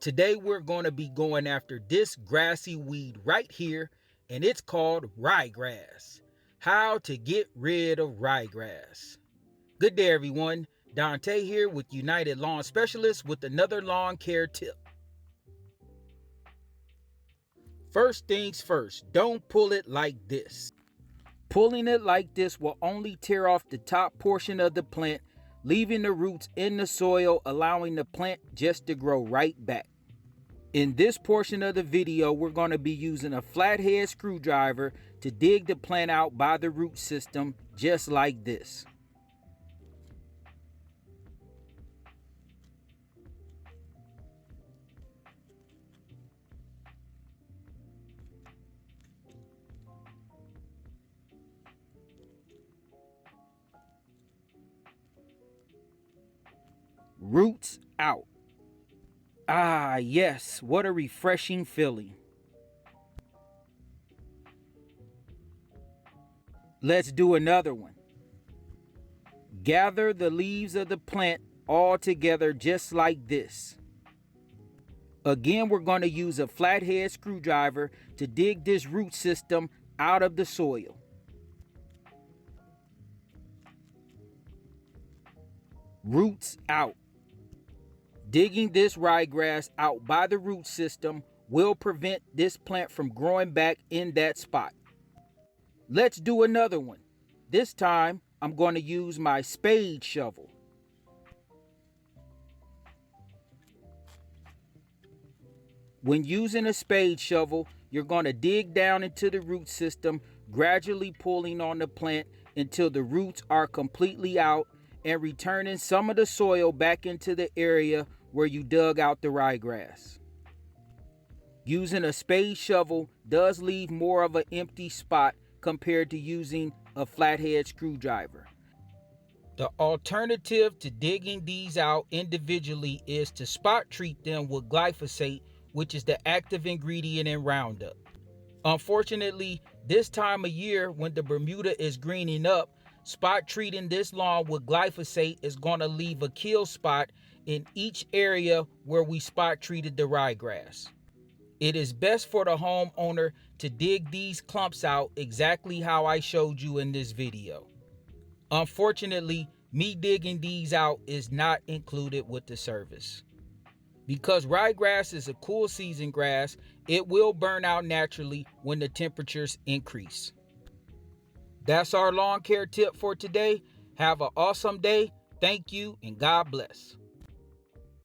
Today we're going to be going after this grassy weed right here, and it's called rye grass. How to get rid of rye grass. Good day everyone, Dante here with United Lawn Specialists with another lawn care tip. First things first, don't pull it like this. Pulling it like this will only tear off the top portion of the plant, leaving the roots in the soil, allowing the plant just to grow right back. In this portion of the video, we're going to be using a flathead screwdriver to dig the plant out by the root system, just like this. Roots out. Ah, yes, what a refreshing feeling. Let's do another one. Gather the leaves of the plant all together just like this. Again, we're going to use a flathead screwdriver to dig this root system out of the soil. Roots out. Digging this ryegrass out by the root system will prevent this plant from growing back in that spot. Let's do another one. This time, I'm going to use my spade shovel. When using a spade shovel, you're going to dig down into the root system, gradually pulling on the plant until the roots are completely out and returning some of the soil back into the area where you dug out the ryegrass. Using a spade shovel does leave more of an empty spot compared to using a flathead screwdriver. The alternative to digging these out individually is to spot treat them with glyphosate, which is the active ingredient in Roundup. Unfortunately, this time of year when the Bermuda is greening up, spot treating this lawn with glyphosate is going to leave a kill spot in each area where we spot treated the ryegrass. It is best for the homeowner to dig these clumps out exactly how I showed you in this video. Unfortunately, me digging these out is not included with the service. Because ryegrass is a cool season grass, it will burn out naturally when the temperatures increase. That's our lawn care tip for today. Have an awesome day. Thank you and God bless.